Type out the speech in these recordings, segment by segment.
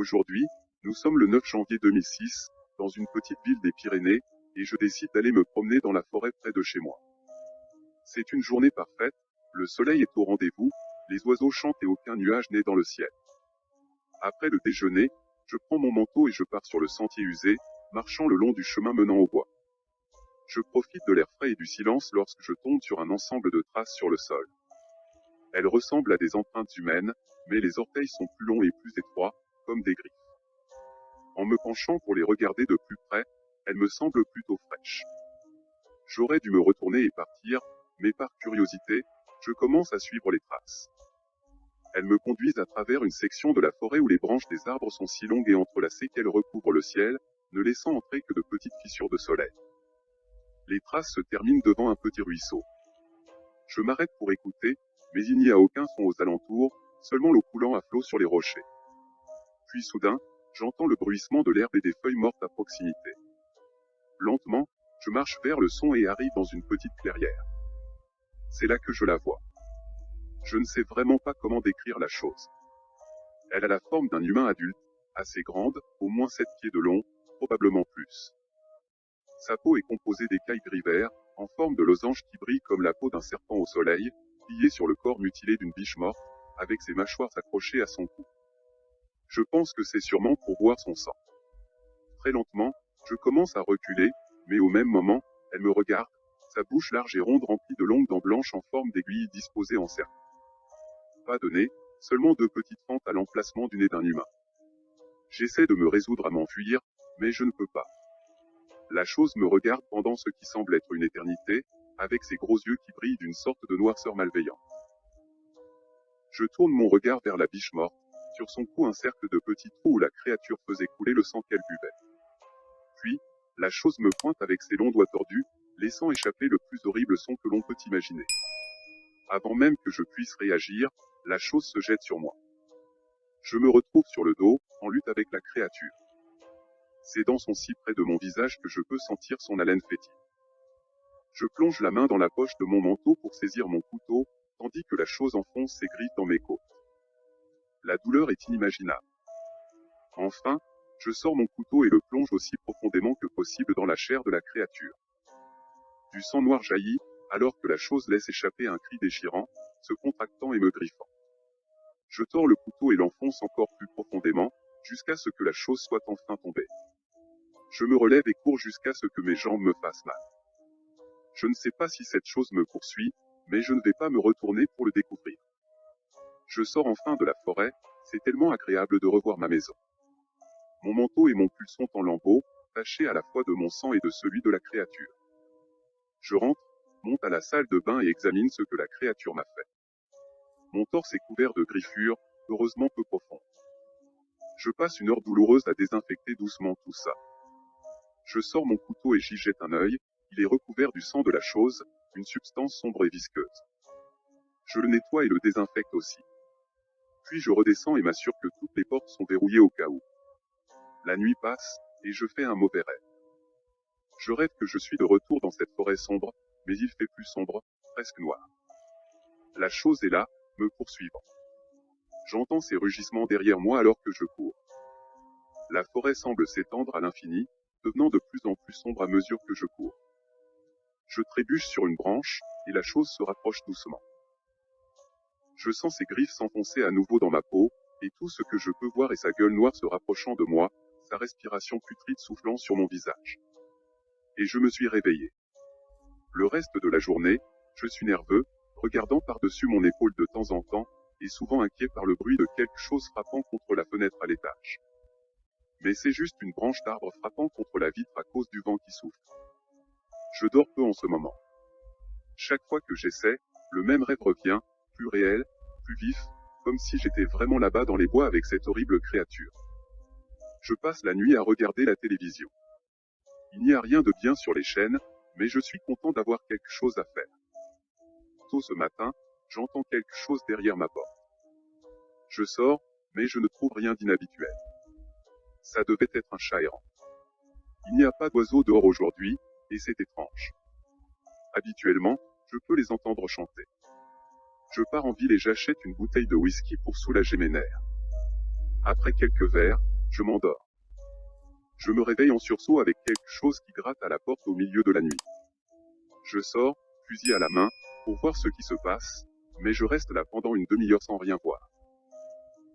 Aujourd'hui, nous sommes le 9 janvier 2006, dans une petite ville des Pyrénées, et je décide d'aller me promener dans la forêt près de chez moi. C'est une journée parfaite, le soleil est au rendez-vous, les oiseaux chantent et aucun nuage n'est dans le ciel. Après le déjeuner, je prends mon manteau et je pars sur le sentier usé, marchant le long du chemin menant au bois. Je profite de l'air frais et du silence lorsque je tombe sur un ensemble de traces sur le sol. Elles ressemblent à des empreintes humaines, mais les orteils sont plus longs et plus étroits, comme des griffes. En me penchant pour les regarder de plus près, elles me semblent plutôt fraîches. J'aurais dû me retourner et partir, mais par curiosité, je commence à suivre les traces. Elles me conduisent à travers une section de la forêt où les branches des arbres sont si longues et entrelacées qu'elles recouvrent le ciel, ne laissant entrer que de petites fissures de soleil. Les traces se terminent devant un petit ruisseau. Je m'arrête pour écouter, mais il n'y a aucun son aux alentours, seulement l'eau coulant à flot sur les rochers. Puis soudain, j'entends le bruissement de l'herbe et des feuilles mortes à proximité. Lentement, je marche vers le son et arrive dans une petite clairière. C'est là que je la vois. Je ne sais vraiment pas comment décrire la chose. Elle a la forme d'un humain adulte, assez grande, au moins 7 pieds de long, probablement plus. Sa peau est composée d'écailles gris-vert, en forme de losange qui brille comme la peau d'un serpent au soleil, pliée sur le corps mutilé d'une biche morte, avec ses mâchoires accrochées à son cou. Je pense que c'est sûrement pour boire son sang. Très lentement, je commence à reculer, mais au même moment, elle me regarde, sa bouche large et ronde remplie de longues dents blanches en forme d'aiguilles disposées en cercle. Pas de nez, seulement 2 petites fentes à l'emplacement du nez d'un humain. J'essaie de me résoudre à m'enfuir, mais je ne peux pas. La chose me regarde pendant ce qui semble être une éternité, avec ses gros yeux qui brillent d'une sorte de noirceur malveillante. Je tourne mon regard vers la biche morte, sur son cou un cercle de petits trous où la créature faisait couler le sang qu'elle buvait. Puis, la chose me pointe avec ses longs doigts tordus, laissant échapper le plus horrible son que l'on peut imaginer. Avant même que je puisse réagir, la chose se jette sur moi. Je me retrouve sur le dos, en lutte avec la créature. Ses dents sont si près de mon visage que je peux sentir son haleine fétide. Je plonge la main dans la poche de mon manteau pour saisir mon couteau, tandis que la chose enfonce ses griffes dans mes côtes. La douleur est inimaginable. Enfin, je sors mon couteau et le plonge aussi profondément que possible dans la chair de la créature. Du sang noir jaillit, alors que la chose laisse échapper un cri déchirant, se contractant et me griffant. Je tords le couteau et l'enfonce encore plus profondément, jusqu'à ce que la chose soit enfin tombée. Je me relève et cours jusqu'à ce que mes jambes me fassent mal. Je ne sais pas si cette chose me poursuit, mais je ne vais pas me retourner pour le découvrir. Je sors enfin de la forêt, c'est tellement agréable de revoir ma maison. Mon manteau et mon pull sont en lambeaux, tachés à la fois de mon sang et de celui de la créature. Je rentre, monte à la salle de bain et examine ce que la créature m'a fait. Mon torse est couvert de griffures, heureusement peu profondes. Je passe une heure douloureuse à désinfecter doucement tout ça. Je sors mon couteau et j'y jette un œil, il est recouvert du sang de la chose, une substance sombre et visqueuse. Je le nettoie et le désinfecte aussi. Puis je redescends et m'assure que toutes les portes sont verrouillées au cas où. La nuit passe, et je fais un mauvais rêve. Je rêve que je suis de retour dans cette forêt sombre, mais il fait plus sombre, presque noir. La chose est là, me poursuivant. J'entends ses rugissements derrière moi alors que je cours. La forêt semble s'étendre à l'infini, devenant de plus en plus sombre à mesure que je cours. Je trébuche sur une branche, et la chose se rapproche doucement. Je sens ses griffes s'enfoncer à nouveau dans ma peau, et tout ce que je peux voir est sa gueule noire se rapprochant de moi, sa respiration putride soufflant sur mon visage. Et je me suis réveillé. Le reste de la journée, je suis nerveux, regardant par-dessus mon épaule de temps en temps, et souvent inquiet par le bruit de quelque chose frappant contre la fenêtre à l'étage. Mais c'est juste une branche d'arbre frappant contre la vitre à cause du vent qui souffle. Je dors peu en ce moment. Chaque fois que j'essaie, le même rêve revient, plus réel, plus vif, comme si j'étais vraiment là-bas dans les bois avec cette horrible créature. Je passe la nuit à regarder la télévision. Il n'y a rien de bien sur les chaînes, mais je suis content d'avoir quelque chose à faire. Tôt ce matin, j'entends quelque chose derrière ma porte. Je sors, mais je ne trouve rien d'inhabituel. Ça devait être un chat errant. Il n'y a pas d'oiseaux dehors aujourd'hui, et c'est étrange. Habituellement, je peux les entendre chanter. Je pars en ville et j'achète une bouteille de whisky pour soulager mes nerfs. Après quelques verres, Je m'endors. Je me réveille en sursaut avec quelque chose qui gratte à la porte au milieu de la nuit. Je sors, fusil à la main, pour voir ce qui se passe, mais je reste là pendant une demi-heure sans rien voir.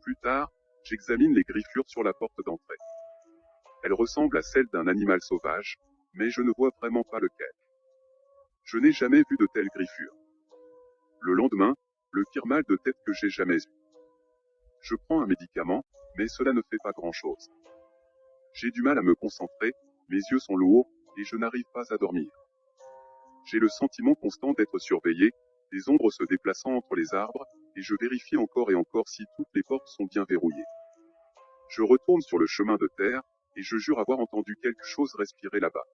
Plus tard, j'examine les griffures sur la porte d'entrée. Elles ressemblent à celles d'un animal sauvage, mais je ne vois vraiment pas lequel. Je n'ai jamais vu de telles griffures. Le lendemain, le pire mal de tête que j'ai jamais eu. Je prends un médicament, mais cela ne fait pas grand-chose. J'ai du mal à me concentrer, mes yeux sont lourds, et je n'arrive pas à dormir. J'ai le sentiment constant d'être surveillé, des ombres se déplaçant entre les arbres, et je vérifie encore et encore si toutes les portes sont bien verrouillées. Je retourne sur le chemin de terre, et je jure avoir entendu quelque chose respirer là-bas.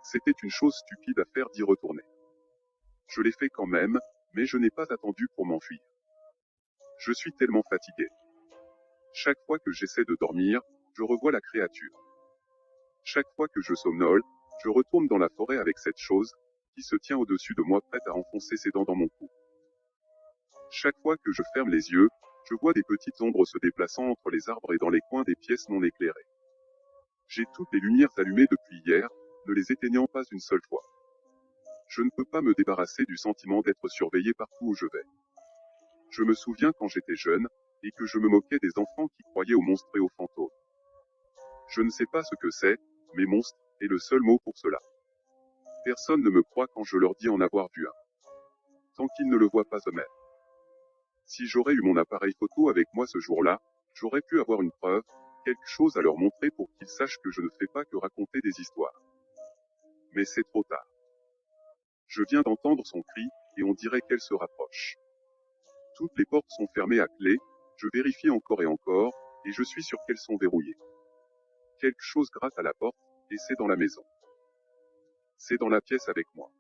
C'était une chose stupide à faire d'y retourner. Je l'ai fait quand même, mais je n'ai pas attendu pour m'enfuir. Je suis tellement fatigué. Chaque fois que j'essaie de dormir, je revois la créature. Chaque fois que je somnole, je retourne dans la forêt avec cette chose, qui se tient au-dessus de moi prête à enfoncer ses dents dans mon cou. Chaque fois que je ferme les yeux, je vois des petites ombres se déplaçant entre les arbres et dans les coins des pièces non éclairées. J'ai toutes les lumières allumées depuis hier, ne les éteignant pas une seule fois. Je ne peux pas me débarrasser du sentiment d'être surveillé partout où je vais. Je me souviens quand j'étais jeune, et que je me moquais des enfants qui croyaient aux monstres et aux fantômes. Je ne sais pas ce que c'est, mais monstre est le seul mot pour cela. Personne ne me croit quand je leur dis en avoir vu un. Tant qu'ils ne le voient pas eux-mêmes. Si j'aurais eu mon appareil photo avec moi ce jour-là, j'aurais pu avoir une preuve, quelque chose à leur montrer pour qu'ils sachent que je ne fais pas que raconter des histoires. Mais c'est trop tard. Je viens d'entendre son cri, et on dirait qu'elle se rapproche. Toutes les portes sont fermées à clé, je vérifie encore et encore, et je suis sûr qu'elles sont verrouillées. Quelque chose gratte à la porte, et c'est dans la maison. C'est dans la pièce avec moi.